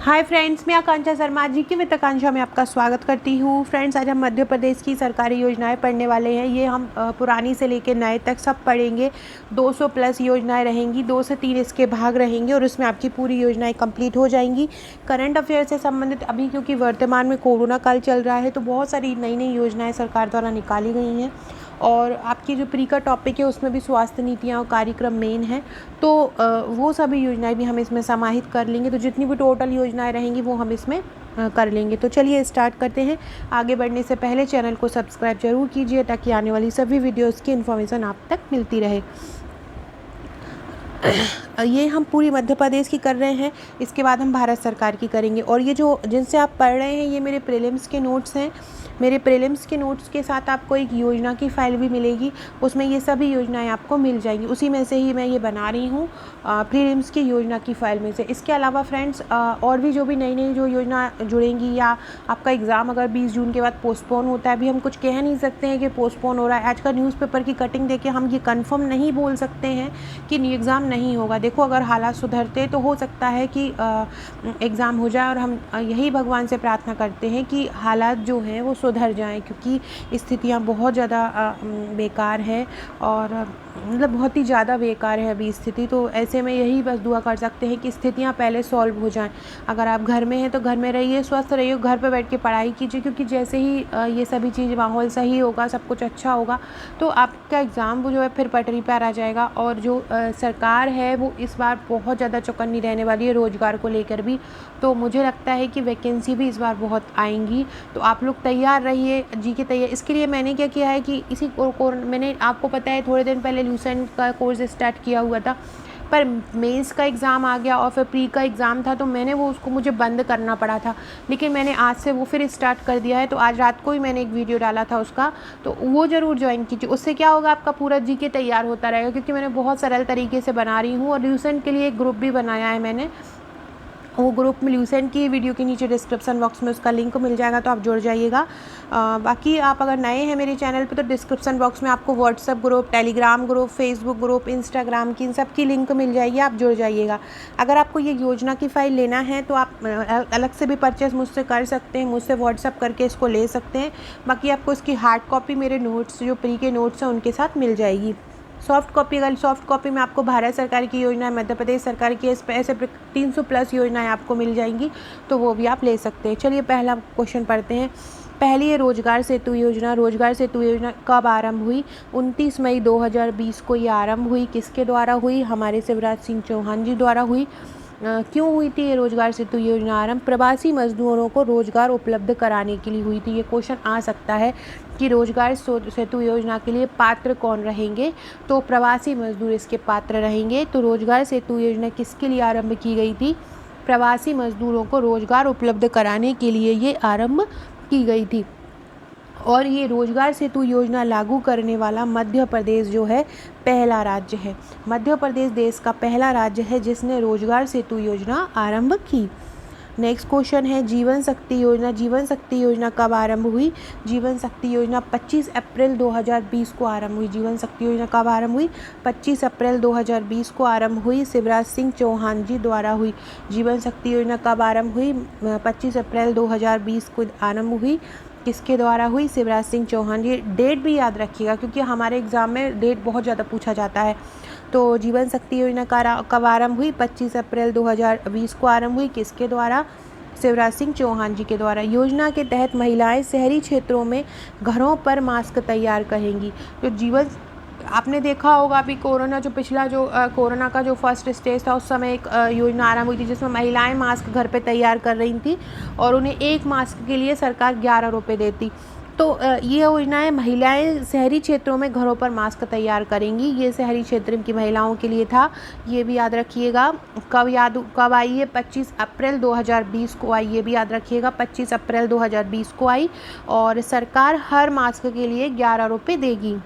Hi friends, मैं आकांक्षा शर्मा जी की वित्त आकांक्षा में आपका स्वागत करती हूँ। फ्रेंड्स, आज हम मध्य प्रदेश की सरकारी योजनाएं पढ़ने वाले हैं। ये हम पुरानी से लेकर नए तक सब पढ़ेंगे। 200 प्लस योजनाएं रहेंगी, 2 से 3 इसके भाग रहेंगे और उसमें आपकी पूरी योजनाएं कंप्लीट हो जाएंगी। करंट अफेयर से संबंधित अभी क्योंकि वर्तमान में कोरोना काल चल रहा है तो बहुत सारी नई नई योजनाएँ सरकार द्वारा निकाली गई हैं और आपकी जो प्री का टॉपिक है उसमें भी स्वास्थ्य नीतियाँ और कार्यक्रम मेन है। तो वो सभी योजनाएं भी हम इसमें समाहित कर लेंगे। तो जितनी भी टोटल योजनाएं रहेंगी वो हम इसमें कर लेंगे। तो चलिए स्टार्ट करते हैं। आगे बढ़ने से पहले चैनल को सब्सक्राइब जरूर कीजिए ताकि आने वाली सभी वीडियोस की इन्फॉर्मेशन आप तक मिलती रहे। ये हम पूरी मध्य प्रदेश की कर रहे हैं, इसके बाद हम भारत सरकार की करेंगे। और ये जो जिनसे आप पढ़ रहे हैं ये मेरे प्रीलिम्स के नोट्स हैं। मेरे प्रीलिम्स के नोट्स के साथ आपको एक योजना की फ़ाइल भी मिलेगी, उसमें ये सभी योजनाएं आपको मिल जाएंगी। उसी में से ही मैं ये बना रही हूँ, प्रीलिम्स की योजना की फ़ाइल में से। इसके अलावा फ्रेंड्स और भी जो भी नई नई जो योजना जुड़ेंगी या आपका एग्ज़ाम अगर 20 जून के बाद पोस्टपोन होता है, अभी हम कुछ कह नहीं सकते हैं कि पोस्टपोन हो रहा है। आज का न्यूज़पेपर की कटिंग देख के हम ये कन्फर्म नहीं बोल सकते हैं कि एग्ज़ाम नहीं होगा। देखो, अगर हालात सुधरते तो हो सकता है कि एग्ज़ाम हो जाए और हम यही भगवान से प्रार्थना करते हैं कि हालात जो हैं वो सुधर जाएं, क्योंकि स्थितियां बहुत ज़्यादा बेकार है और मतलब बहुत ही ज़्यादा बेकार है अभी स्थिति। तो ऐसे में यही बस दुआ कर सकते हैं कि स्थितियां पहले सॉल्व हो जाएं। अगर आप घर में हैं तो घर में रहिए, स्वस्थ रहिए, घर पे बैठ के पढ़ाई कीजिए, क्योंकि जैसे ही ये सभी चीज़ माहौल सही होगा, सब कुछ अच्छा होगा तो आपका एग्ज़ाम वो जो है फिर पटरी पर आ जाएगा। और जो सरकार है वो इस बार बहुत ज़्यादा चौकन्नी रहने वाली है रोज़गार को लेकर भी। तो मुझे लगता है कि वैकेंसी भी इस बार बहुत आएंगी। तो आप लोग तैयार रहिए, जी के तैयार। इसके लिए मैंने क्या किया है कि मैंने आपको पता है थोड़े दिन पहले ल्यूसेंट का कोर्स स्टार्ट किया हुआ था, पर मेंस का एग्ज़ाम आ गया और फिर प्री का एग्ज़ाम था तो मैंने वो उसको मुझे बंद करना पड़ा था। लेकिन मैंने आज से वो फिर स्टार्ट कर दिया है। तो आज रात को ही मैंने एक वीडियो डाला था उसका, तो वो ज़रूर ज्वाइन कीजिए। उससे क्या होगा, आपका पूरा जीके तैयार होता रहेगा, क्योंकि मैंने बहुत सरल तरीके से बना रही हूँ। और ल्यूसेंट के लिए एक ग्रुप भी बनाया है मैंने। वो ग्रुप में ल्यूसेंट की वीडियो के नीचे डिस्क्रिप्शन बॉक्स में उसका लिंक मिल जाएगा, तो आप जुड़ जाइएगा। बाकी आप अगर नए हैं मेरे चैनल पे तो डिस्क्रिप्शन बॉक्स में आपको WhatsApp group, Telegram group, Facebook group, Instagram की इन सब की लिंक मिल जाएगी, आप जुड़ जाइएगा। अगर आपको ये योजना की फ़ाइल लेना है तो आप अलग से भी परचेस मुझसे कर सकते हैं, मुझसे व्हाट्सएप करके इसको ले सकते हैं। बाकी आपको इसकी हार्ड कॉपी मेरे नोट्स जो प्री के नोट्स हैं उनके साथ मिल जाएगी। सॉफ्ट कॉपी में आपको भारत सरकार की योजना, मध्य प्रदेश सरकार की ऐसे 300 प्लस योजनाएं आपको मिल जाएंगी, तो वो भी आप ले सकते हैं। चलिए पहला क्वेश्चन पढ़ते हैं। पहली है रोजगार सेतु योजना। रोजगार सेतु योजना कब आरंभ हुई? 29 मई 2020 को ये आरंभ हुई। किसके द्वारा हुई? हमारे शिवराज सिंह चौहान जी द्वारा हुई। क्यों हुई थी ये रोजगार सेतु योजना आरंभ? प्रवासी मजदूरों को रोजगार उपलब्ध कराने के लिए हुई थी। ये क्वेश्चन आ सकता है कि रोजगार सेतु योजना के लिए पात्र कौन रहेंगे? तो प्रवासी मजदूर इसके पात्र रहेंगे। तो रोजगार सेतु योजना किसके लिए आरंभ की गई थी? प्रवासी मजदूरों को रोजगार उपलब्ध कराने के लिए ये आरंभ की गई थी। और ये रोजगार सेतु योजना लागू करने वाला मध्य प्रदेश जो है पहला राज्य है। मध्य प्रदेश देश का पहला राज्य है जिसने रोजगार सेतु योजना आरंभ की। नेक्स्ट क्वेश्चन है जीवन शक्ति योजना। जीवन शक्ति योजना कब आरंभ हुई? जीवन शक्ति योजना 25 अप्रैल 2020 को आरंभ हुई। जीवन शक्ति योजना कब आरंभ हुई? 25 अप्रैल 2020 को आरंभ हुई, शिवराज सिंह चौहान जी द्वारा हुई। जीवन शक्ति योजना कब आरंभ हुई? 25 अप्रैल 2020 को आरंभ हुई। किसके द्वारा हुई? शिवराज सिंह चौहान जी। डेट भी याद रखिएगा क्योंकि हमारे एग्ज़ाम में डेट बहुत ज़्यादा पूछा जाता है। तो जीवन शक्ति योजना कब आरंभ हुई? 25 अप्रैल 2020 को आरंभ हुई। किसके द्वारा? शिवराज सिंह चौहान जी के द्वारा। योजना के तहत महिलाएं शहरी क्षेत्रों में घरों पर मास्क तैयार करेंगी। तो जीवन आपने देखा होगा अभी कोरोना कोरोना का जो फर्स्ट स्टेज था उस समय एक योजना आरंभ हुई थी जिसमें महिलाएं मास्क घर पे तैयार कर रही थी और उन्हें एक मास्क के लिए सरकार 11 रुपये देती। तो ये योजनाएं महिलाएं शहरी क्षेत्रों में घरों पर मास्क तैयार करेंगी। ये शहरी क्षेत्र की महिलाओं के लिए था, ये भी याद रखिएगा। कब आई है? 25 अप्रैल 2020 को आई, ये भी याद रखिएगा। 25 अप्रैल 2020 को आई और सरकार हर मास्क के लिए 11 रुपये देगी।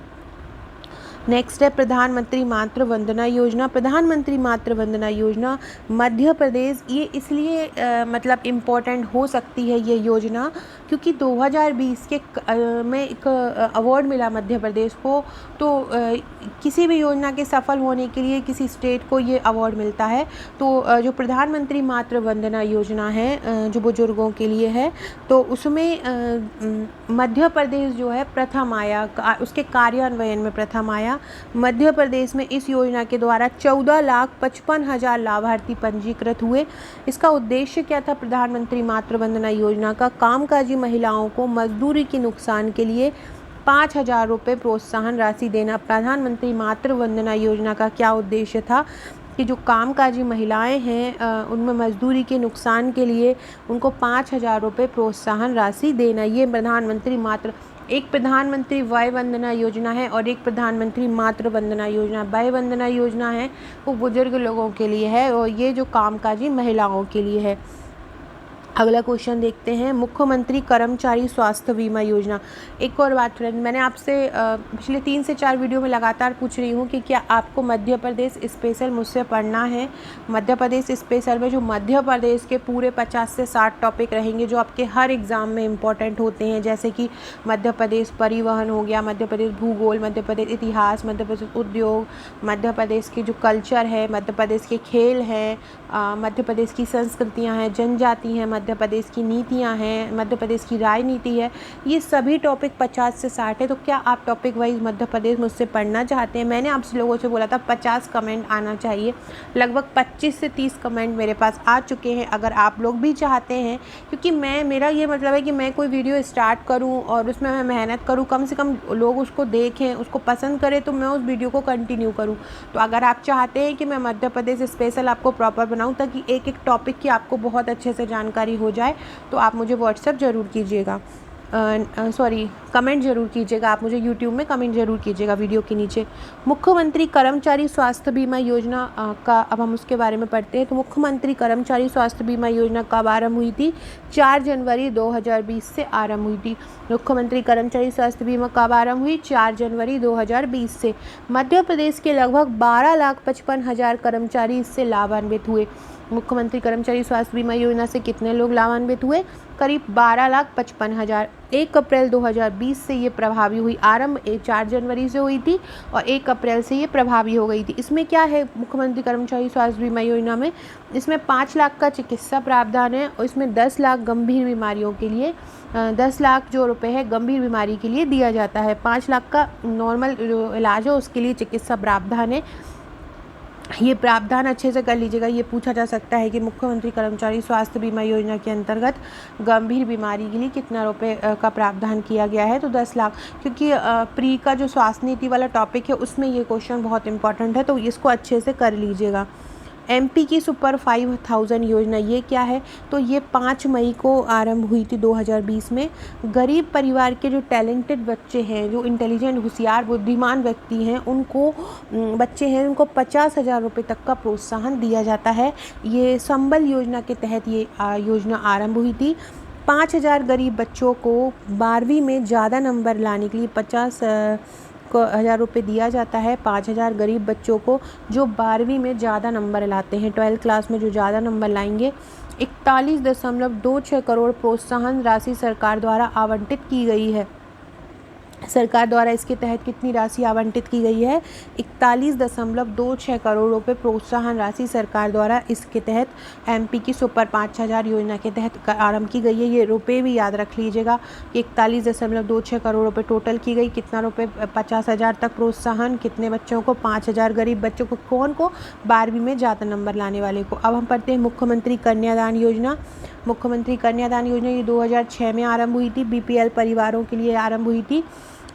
नेक्स्ट है प्रधानमंत्री मातृ वंदना योजना। प्रधानमंत्री मातृ वंदना योजना मध्य प्रदेश, ये इसलिए मतलब इम्पोर्टेंट हो सकती है ये योजना क्योंकि 2020 के में एक अवार्ड मिला मध्य प्रदेश को, तो किसी भी योजना के सफल होने के लिए किसी स्टेट को ये अवार्ड मिलता है। तो जो प्रधानमंत्री मातृ वंदना योजना है जो बुजुर्गों के लिए है, तो उसमें मध्य प्रदेश जो है प्रथम आया, उसके कार्यान्वयन में प्रथम आया। मध्य प्रदेश में इस योजना के द्वारा 14,55,000 लाभार्थी पंजीकृत हुए। इसका उद्देश्य क्या था? प्रधानमंत्री मातृ वंदना योजना का कामकाजी महिलाओं को मजदूरी के नुकसान के लिए 5,000 रुपये प्रोत्साहन राशि देना। प्रधानमंत्री मातृ वंदना योजना का क्या उद्देश्य था कि जो कामकाजी महिलाएं हैं उनमें मजदूरी के नुकसान के लिए उनको 5,000 रुपये प्रोत्साहन राशि देना। ये एक प्रधानमंत्री वय वंदना योजना है और एक प्रधानमंत्री मातृ वंदना योजना। वय वंदना योजना है वो बुजुर्ग लोगों के लिए है और ये जो कामकाजी महिलाओं के लिए है। अगला क्वेश्चन देखते हैं, मुख्यमंत्री कर्मचारी स्वास्थ्य बीमा योजना। एक और बात फ्रेंड, मैंने आपसे पिछले 3 से 4 वीडियो में लगातार पूछ रही हूँ कि क्या आपको मध्य प्रदेश स्पेशल मुझसे पढ़ना है। मध्य प्रदेश स्पेशल में जो मध्य प्रदेश के पूरे 50 से 60 टॉपिक रहेंगे जो आपके हर एग्ज़ाम में इम्पॉर्टेंट होते हैं, जैसे कि मध्य प्रदेश परिवहन हो गया, मध्य प्रदेश भूगोल, मध्य प्रदेश इतिहास, मध्य प्रदेश उद्योग, मध्य प्रदेश के जो कल्चर है, मध्य प्रदेश के खेल हैं, मध्य प्रदेश की संस्कृतियाँ हैं, जनजाति हैं, मध्य प्रदेश की नीतियाँ हैं, मध्य प्रदेश की राजनीति है। ये सभी टॉपिक 50 से 60 है। तो क्या आप टॉपिक वाइज मध्य प्रदेश मुझसे पढ़ना चाहते हैं? मैंने आपसे लोगों से बोला था 50 कमेंट आना चाहिए, लगभग 25 से 30 कमेंट मेरे पास आ चुके हैं। अगर आप लोग भी चाहते हैं, क्योंकि मेरा ये मतलब है कि मैं कोई वीडियो स्टार्ट करूँ और उसमें मैं मेहनत करूँ, कम से कम लोग उसको देखें, उसको पसंद करें, तो मैं उस वीडियो को कंटिन्यू करूँ। तो अगर आप चाहते हैं कि मैं मध्य प्रदेश स्पेशल आपको प्रॉपर बनाऊँ ताकि एक एक टॉपिक की आपको बहुत अच्छे से जानकारी हो जाए, तो आप मुझे व्हाट्सएप ज़रूर कीजिएगा, कमेंट ज़रूर कीजिएगा। आप मुझे यूट्यूब में कमेंट ज़रूर कीजिएगा वीडियो के नीचे। मुख्यमंत्री कर्मचारी स्वास्थ्य बीमा योजना का अब हम उसके बारे में पढ़ते हैं। तो मुख्यमंत्री कर्मचारी स्वास्थ्य बीमा योजना कब आरंभ हुई थी? 4 जनवरी 2020 से आरंभ हुई थी। मुख्यमंत्री कर्मचारी स्वास्थ्य बीमा कब आरंभ हुई? 4 जनवरी 2020 से। मध्य प्रदेश के लगभग 12,55,000 कर्मचारी इससे लाभान्वित हुए। मुख्यमंत्री कर्मचारी स्वास्थ्य बीमा योजना से कितने लोग लाभान्वित हुए? करीब 12,55,000। 1 अप्रैल 2020 से ये प्रभावी हुई। आरंभ 4 जनवरी से हुई थी और 1 अप्रैल से ये प्रभावी हो गई थी। इसमें क्या है मुख्यमंत्री कर्मचारी स्वास्थ्य बीमा योजना में? इसमें 5 लाख का चिकित्सा प्रावधान है और इसमें 10 लाख गंभीर बीमारियों के लिए 10 लाख जो रुपए है गंभीर बीमारी के लिए दिया जाता है। 5 लाख का नॉर्मल जो इलाज है उसके लिए चिकित्सा प्रावधान है। ये प्रावधान अच्छे से कर लीजिएगा। ये पूछा जा सकता है कि मुख्यमंत्री कर्मचारी स्वास्थ्य बीमा योजना के अंतर्गत गंभीर बीमारी के लिए कितना रुपए का प्रावधान किया गया है? तो 10 लाख। क्योंकि प्री का जो स्वास्थ्य नीति वाला टॉपिक है उसमें ये क्वेश्चन बहुत इंपॉर्टेंट है, तो इसको अच्छे से कर लीजिएगा। एमपी की सुपर 5000 योजना ये क्या है? तो ये 5 मई को आरंभ हुई थी 2020 में। गरीब परिवार के जो टैलेंटेड बच्चे हैं, जो इंटेलिजेंट होशियार बुद्धिमान व्यक्ति हैं, बच्चे हैं उनको 50,000 रुपये तक का प्रोत्साहन दिया जाता है। ये संबल योजना के तहत ये योजना आरंभ हुई थी। 5,000 गरीब बच्चों को 12वीं में ज़्यादा नंबर लाने के लिए 50,000 रुपये दिया जाता है। 5,000 गरीब बच्चों को जो 12वीं में ज़्यादा नंबर लाते हैं, 12th क्लास में जो ज़्यादा नंबर लाएंगे, 41.26 करोड़ प्रोत्साहन राशि सरकार द्वारा आवंटित की गई है। सरकार द्वारा इसके तहत कितनी राशि आवंटित की गई है? 41.26 करोड़ रुपये प्रोत्साहन राशि सरकार द्वारा इसके तहत एमपी की सुपर 5000 योजना के तहत आरंभ की गई है। ये रुपये भी याद रख लीजिएगा कि 41.26 करोड़ रुपये टोटल की गई। कितना रुपये? 50,000 तक प्रोत्साहन। कितने बच्चों को? 5,000 गरीब बच्चों को। कौन को? 12वीं में ज़्यादा नंबर लाने वाले को। अब हम पढ़ते हैं मुख्यमंत्री कन्यादान योजना। मुख्यमंत्री कन्यादान योजना ये 2006 में आरंभ हुई थी। बीपीएल परिवारों के लिए आरंभ हुई थी।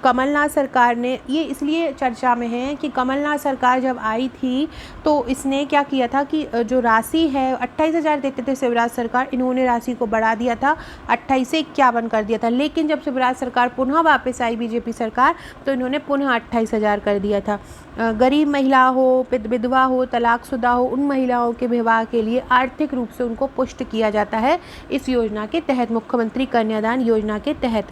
कमलनाथ सरकार ने, ये इसलिए चर्चा में है कि कमलनाथ सरकार जब आई थी तो इसने क्या किया था कि जो राशि है 28,000 देते थे शिवराज सरकार, इन्होंने राशि को बढ़ा दिया था, 28 से 51 कर दिया था। लेकिन जब शिवराज सरकार पुनः वापस आई बीजेपी सरकार तो इन्होंने पुनः 28,000 कर दिया था। गरीब महिला हो, विधवा हो, तलाकशुदा हो, उन महिलाओं के विवाह के लिए आर्थिक रूप से उनको पुष्ट किया जाता है इस योजना के तहत, मुख्यमंत्री कन्यादान योजना के तहत।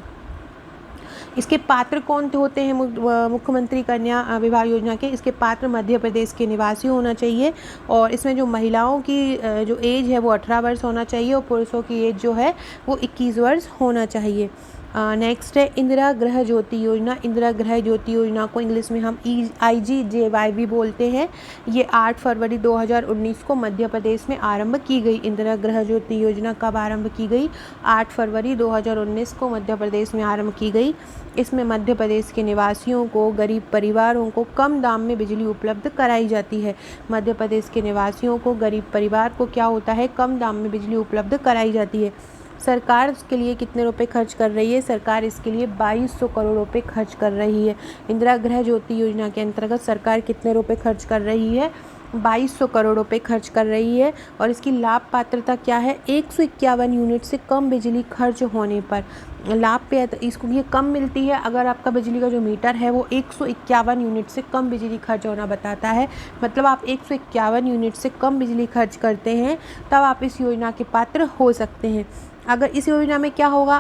इसके पात्र कौन होते हैं मुख्यमंत्री कन्या विवाह योजना के? इसके पात्र मध्य प्रदेश के निवासी होना चाहिए और इसमें जो महिलाओं की जो एज है वो 18 वर्ष होना चाहिए और पुरुषों की एज जो है वो 21 वर्ष होना चाहिए। नेक्स्ट है इंदिरा गृह ज्योति योजना। इंदिरा गृह ज्योति योजना को इंग्लिश में हम IGJYV बोलते हैं। ये 8 फरवरी 2019 को मध्य प्रदेश में आरंभ की गई। इंदिरा गृह ज्योति योजना कब आरंभ की गई? 8 फरवरी 2019 को मध्य प्रदेश में आरंभ की गई। इसमें मध्य प्रदेश के निवासियों को, गरीब परिवारों को कम दाम में बिजली उपलब्ध कराई जाती है। मध्य प्रदेश के निवासियों को, गरीब परिवार को क्या होता है? कम दाम में बिजली उपलब्ध कराई जाती है। सरकार इसके लिए कितने रुपए खर्च कर रही है? सरकार इसके लिए 2200 करोड़ रुपए खर्च कर रही है। इंदिरा गृह ज्योति योजना के अंतर्गत सरकार कितने रुपए खर्च कर रही है? 2200 करोड़ रुपए खर्च कर रही है। और इसकी लाभ पात्रता क्या है? 151 यूनिट से कम बिजली खर्च होने पर लाभ पे इसको ये कम मिलती है अगर आपका बिजली का जो मीटर है वो 151 यूनिट से कम बिजली खर्च होना बताता है। मतलब आप 151 यूनिट से कम बिजली खर्च करते हैं तब आप इस योजना के पात्र हो सकते हैं। अगर इस योजना में क्या होगा?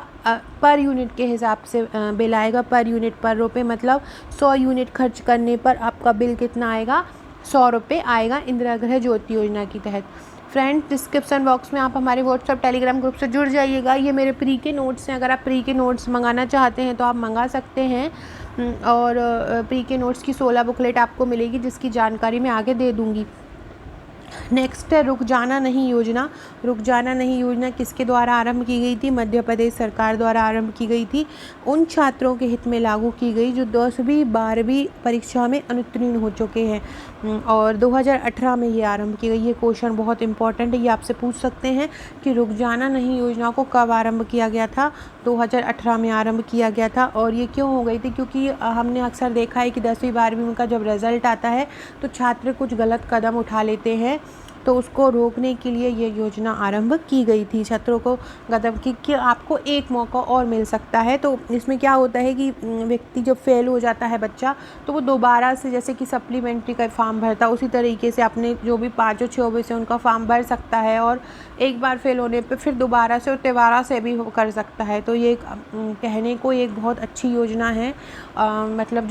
पर यूनिट के हिसाब से बिल आएगा, पर यूनिट पर रुपये। मतलब 100 यूनिट खर्च करने पर आपका बिल कितना आएगा? 100 रुपये आएगा इंदिरा गृह ज्योति योजना के तहत। फ्रेंड्स, डिस्क्रिप्शन बॉक्स में आप हमारे व्हाट्सएप टेलीग्राम ग्रुप से जुड़ जाइएगा। ये मेरे प्री के नोट्स हैं। अगर आप प्री के नोट्स मंगाना चाहते हैं तो आप मंगा सकते हैं और प्री के नोट्स की 16 बुकलेट आपको मिलेगी जिसकी जानकारी मैं आगे दे दूँगी। नेक्स्ट है रुक जाना नहीं योजना। रुक जाना नहीं योजना किसके द्वारा आरंभ की गई थी? मध्य प्रदेश सरकार द्वारा आरंभ की गई थी। उन छात्रों के हित में लागू की गई जो 10वीं 12वीं परीक्षा में अनुत्तीर्ण हो चुके हैं और 2018 में ये आरंभ की गई। ये क्वेश्चन बहुत इंपॉर्टेंट है, ये आपसे पूछ सकते हैं कि रुक जाना नहीं योजना को कब आरंभ किया गया था? 2018 में आरंभ किया गया था। और ये क्यों हो गई थी? क्योंकि हमने अक्सर देखा है कि 10वीं 12वीं का जब रिज़ल्ट आता है तो छात्र कुछ गलत कदम उठा लेते हैं, तो उसको रोकने के लिए ये योजना आरंभ की गई थी। छात्रों को मतलब कि आपको एक मौका और मिल सकता है। तो इसमें क्या होता है कि व्यक्ति जब फेल हो जाता है बच्चा तो वो दोबारा से, जैसे कि सप्लीमेंट्री का फॉर्म भरता उसी तरीके से अपने जो भी 5 और 6 विषय उनका फॉर्म भर सकता है और एक बार फेल होने पे फिर दोबारा से और तिबारा से भी कर सकता है। तो ये कहने को एक बहुत अच्छी योजना है। मतलब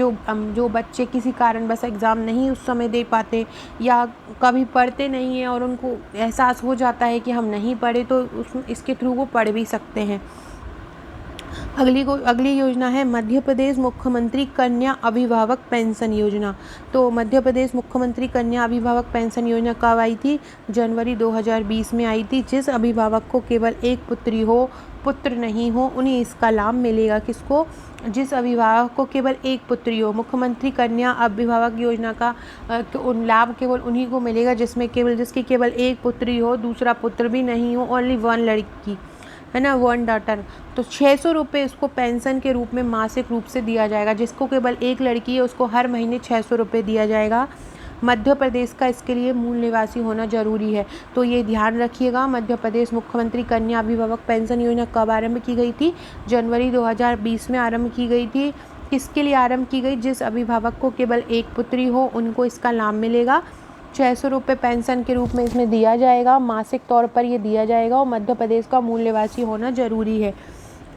जो बच्चे किसी कारणवश एग्ज़ाम नहीं उस समय दे पाते या कभी पढ़ते नहीं हैं और उनको एहसास हो जाता है कि हम नहीं पढ़े, तो इसके थ्रू वो पढ़ भी सकते हैं। अगली योजना है मध्य प्रदेश मुख्यमंत्री कन्या अभिभावक पेंशन योजना। तो मध्य प्रदेश मुख्यमंत्री कन्या अभिभावक पेंशन योजना कब आई थी? जनवरी 2020 में आई थी। जिस अभिभावक को केवल एक पुत्री हो, पुत्र नहीं हो, उन्हें इसका लाभ मिलेगा। किसको? जिस अभिभावक को केवल एक पुत्री हो। मुख्यमंत्री कन्या अभिभावक योजना का लाभ केवल उन्हीं को मिलेगा जिसकी केवल एक पुत्री हो, दूसरा पुत्र भी नहीं हो, ओनली 1 लड़की है ना, 1 डॉटर। तो 600 रुपये इसको पेंशन के रूप में मासिक रूप से दिया जाएगा। जिसको केवल एक लड़की है उसको हर महीने 600 रुपये दिया जाएगा। मध्य प्रदेश का इसके लिए मूल निवासी होना जरूरी है, तो ये ध्यान रखिएगा। मध्य प्रदेश मुख्यमंत्री कन्या अभिभावक पेंशन योजना कब आरंभ की गई थी? जनवरी 2020 में आरंभ की गई थी। किसके लिए आरंभ की गई? जिस अभिभावक को केवल एक पुत्री हो उनको इसका लाभ मिलेगा। 600 रुपये पेंशन के रूप में इसमें दिया जाएगा, मासिक तौर पर ये दिया जाएगा और मध्य प्रदेश का मूल निवासी होना जरूरी है।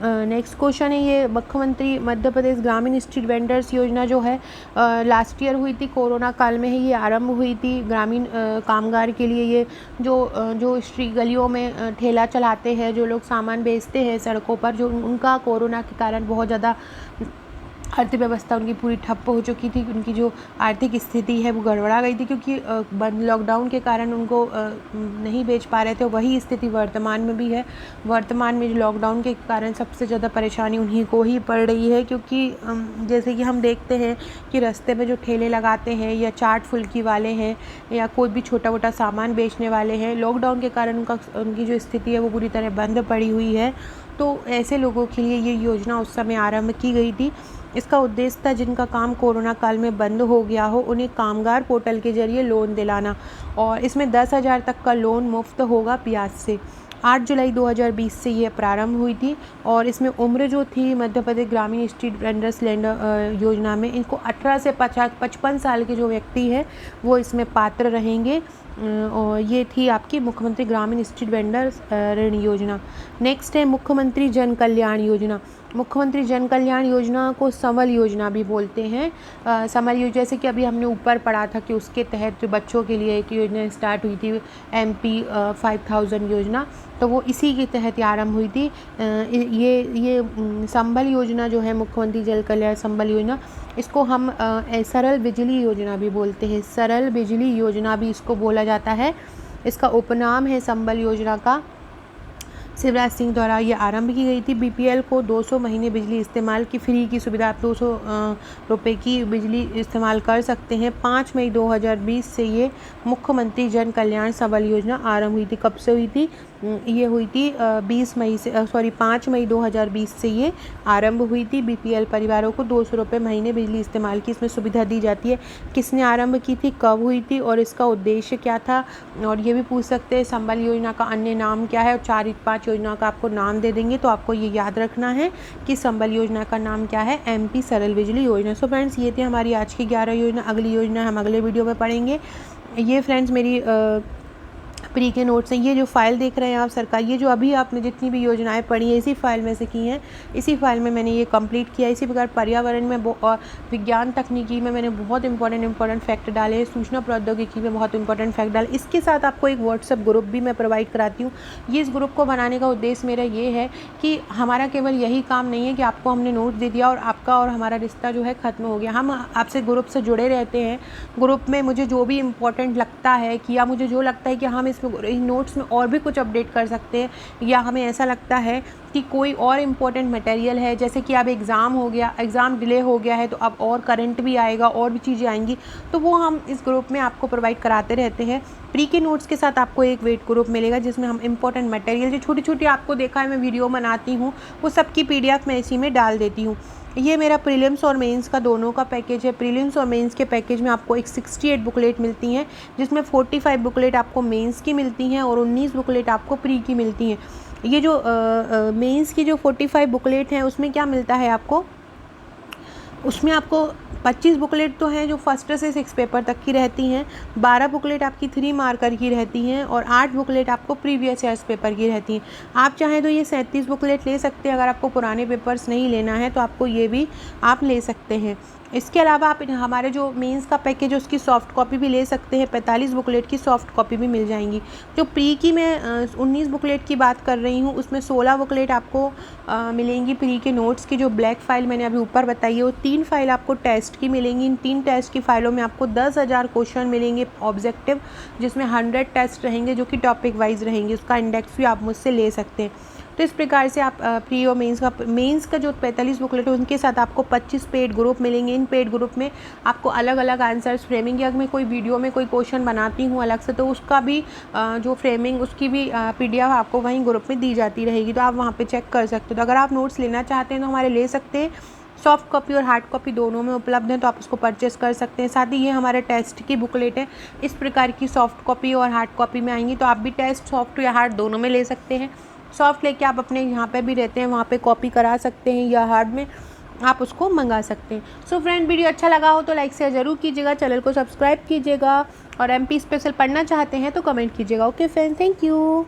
नेक्स्ट क्वेश्चन है ये मुख्यमंत्री मध्य प्रदेश ग्रामीण स्ट्रीट वेंडर्स योजना जो है लास्ट ईयर हुई थी, कोरोना काल में ही ये आरंभ हुई थी। ग्रामीण कामगार के लिए ये जो स्ट्रीट गलियों में ठेला चलाते हैं, जो लोग सामान बेचते हैं सड़कों पर, जो उनका कोरोना के कारण बहुत ज़्यादा अर्थव्यवस्था उनकी पूरी ठप्प हो चुकी थी। उनकी जो आर्थिक स्थिति है वो गड़बड़ा गई थी क्योंकि लॉकडाउन के कारण उनको नहीं बेच पा रहे थे। वही स्थिति वर्तमान में भी है। वर्तमान में लॉकडाउन के कारण सबसे ज़्यादा परेशानी उन्हीं को ही पड़ रही है क्योंकि जैसे कि हम देखते हैं कि रास्ते में जो ठेले लगाते हैं या चाट फुल्की वाले हैं या कोई भी छोटा मोटा सामान बेचने वाले हैं, लॉकडाउन के कारण उनकी जो स्थिति है वो पूरी तरह बंद पड़ी हुई है। तो ऐसे लोगों के लिए ये योजना उस समय आरंभ की गई थी। इसका उद्देश्य था जिनका काम कोरोना काल में बंद हो गया हो उन्हें कामगार पोर्टल के जरिए लोन दिलाना, और इसमें 10,000 तक का लोन मुफ्त होगा ब्याज से। 8 जुलाई 2020 से ये प्रारंभ हुई थी और इसमें उम्र जो थी मध्य प्रदेश ग्रामीण स्ट्रीट वेंडर्स लैंड योजना में, इनको 18 से 55 साल के जो व्यक्ति है वो इसमें पात्र रहेंगे। और ये थी आपकी मुख्यमंत्री ग्रामीण स्ट्रीट वेंडर ऋण योजना। नेक्स्ट है मुख्यमंत्री जन कल्याण योजना। मुख्यमंत्री जन कल्याण योजना को संबल योजना भी बोलते हैं। संबल योजना जैसे कि अभी हमने ऊपर पढ़ा था कि उसके तहत जो बच्चों के लिए एक योजना स्टार्ट हुई थी MP 5000 योजना, तो वो इसी के तहत आरंभ हुई थी। ये संबल योजना जो है मुख्यमंत्री जन कल्याण संबल योजना, इसको हम सरल बिजली योजना भी बोलते हैं। सरल बिजली योजना भी इसको बोला जाता है। इसका उपनाम है संबल योजना का। शिवराज सिंह द्वारा ये आरंभ की गई थी। BPL को 200 महीने बिजली इस्तेमाल की फ्री की सुविधा, आप 200 रुपये की बिजली इस्तेमाल कर सकते हैं। 5 मई 2020 से ये मुख्यमंत्री जन कल्याण संबल योजना आरंभ हुई थी। कब से हुई थी? ये हुई थी 5 मई 2020 से ये आरंभ हुई थी। BPL परिवारों को 200 रुपये महीने बिजली इस्तेमाल की इसमें सुविधा दी जाती है। किसने आरंभ की थी, कब हुई थी और इसका उद्देश्य क्या था? और ये भी पूछ सकते हैं संबल योजना का अन्य नाम क्या है, और 4-5 योजना का आपको नाम दे देंगे, तो आपको ये याद रखना है कि संबल योजना का नाम क्या है, MP सरल बिजली योजना। सो फ्रेंड्स, ये थी हमारी आज की 11 योजना। अगली योजना हम अगले वीडियो में पढ़ेंगे। ये फ्रेंड्स मेरी प्री के नोट्स हैं। ये जो फाइल देख रहे हैं आप सरकार, ये जो अभी आपने जितनी भी योजनाएं पढ़ी हैं इसी फाइल में से की हैं, इसी फाइल में मैंने ये कंप्लीट किया। इसी प्रकार पर्यावरण में और विज्ञान तकनीकी में मैंने बहुत इंपॉर्टेंट फैक्ट डाले हैं। सूचना प्रौद्योगिकी में बहुत इंपॉर्टेंट फैक्ट डाले। इसके साथ आपको एक व्हाट्सएप ग्रुप भी मैं प्रोवाइड कराती हूँ। ये इस ग्रुप को बनाने का उद्देश्य मेरा ये है कि हमारा केवल यही काम नहीं है कि आपको हमने नोट दे दिया और आपका और हमारा रिश्ता जो है ख़त्म हो गया। हम आपसे ग्रुप से जुड़े रहते हैं। ग्रुप में मुझे जो भी इम्पोर्टेंट लगता है कि या मुझे जो लगता है कि हम इन नोट्स में और भी कुछ अपडेट कर सकते हैं, या हमें ऐसा लगता है कि कोई और इम्पोर्टेंट मटेरियल है, जैसे कि अब एग्ज़ाम हो गया, एग्ज़ाम डिले हो गया है, तो अब और करंट भी आएगा, और भी चीज़ें आएंगी, तो वो हम इस ग्रुप में आपको प्रोवाइड कराते रहते हैं। प्री के नोट्स के साथ आपको एक वेट ग्रुप मिलेगा जिसमें हम इंपॉर्टेंट मटेरियल जो छोटी छोटी आपको देखा है मैं वीडियो बनाती हूँ, वो सबकी PDF मैं इसी में डाल देती हूँ। ये मेरा प्रीलिम्स और मेंस का दोनों का पैकेज है। प्रीलिम्स और मेंस के पैकेज में आपको एक 68 बुकलेट मिलती हैं, जिसमें 45 बुकलेट आपको मेंस की मिलती हैं और 19 बुकलेट आपको प्री की मिलती हैं। ये जो मेंस की जो 45 बुकलेट हैं उसमें क्या मिलता है आपको, उसमें आपको 25 बुकलेट तो हैं जो फर्स्ट से 6 पेपर तक की रहती हैं, 12 बुकलेट आपकी 3 मार्कर की रहती हैं और 8 बुकलेट आपको प्रीवियस ईयर्स पेपर की रहती हैं। आप चाहें तो ये 37 बुकलेट ले सकते हैं। अगर आपको पुराने पेपर्स नहीं लेना है तो आपको ये भी आप ले सकते हैं। इसके अलावा आप हमारे जो मेंस का पैकेज है उसकी सॉफ्ट कॉपी भी ले सकते हैं। 45 बुकलेट की सॉफ्ट कॉपी भी मिल जाएंगी। जो प्री की मैं 19 बुकलेट की बात कर रही हूँ, उसमें 16 बुकलेट आपको मिलेंगी प्री के नोट्स की। जो ब्लैक फ़ाइल मैंने अभी ऊपर बताई है, वो 3 फाइल आपको टेस्ट की मिलेंगी। इन 3 टेस्ट की फ़ाइलों में आपको 10,000 क्वेश्चन मिलेंगे ऑब्जेक्टिव, जिसमें 100 टेस्ट रहेंगे जो कि टॉपिक वाइज रहेंगे। उसका इंडेक्स भी आप मुझसे ले सकते हैं। तो इस प्रकार से आप प्री और मेंस का जो 45 बुकलेट है उनके साथ आपको 25 पेड ग्रुप मिलेंगे। इन पेड ग्रुप में आपको अलग अलग आंसर्स फ्रेमिंग, या मैं कोई वीडियो में कोई क्वेश्चन बनाती हूँ अलग से, तो उसका भी जो फ्रेमिंग उसकी भी PDF आपको वहीं ग्रुप में दी जाती रहेगी, तो आप वहाँ पे चेक कर सकते हो। तो अगर आप नोट्स लेना चाहते हैं तो हमारे ले सकते हैं। सॉफ्ट कॉपी और हार्ड कॉपी दोनों में उपलब्ध है, तो आप उसको परचेस कर सकते हैं। साथ ही ये हमारे टेस्ट की बुकलेट है, इस प्रकार की सॉफ्ट कॉपी और हार्ड कॉपी में आएंगी, तो आप भी टेस्ट सॉफ्ट या हार्ड दोनों में ले सकते हैं। सॉफ्ट लेके आप अपने यहाँ पे भी रहते हैं वहाँ पे कॉपी करा सकते हैं, या हार्ड में आप उसको मंगा सकते हैं। सो फ्रेंड, वीडियो अच्छा लगा हो तो लाइक शेयर ज़रूर कीजिएगा, चैनल को सब्सक्राइब कीजिएगा, और MP स्पेशल पढ़ना चाहते हैं तो कमेंट कीजिएगा। Okay friend, thank you.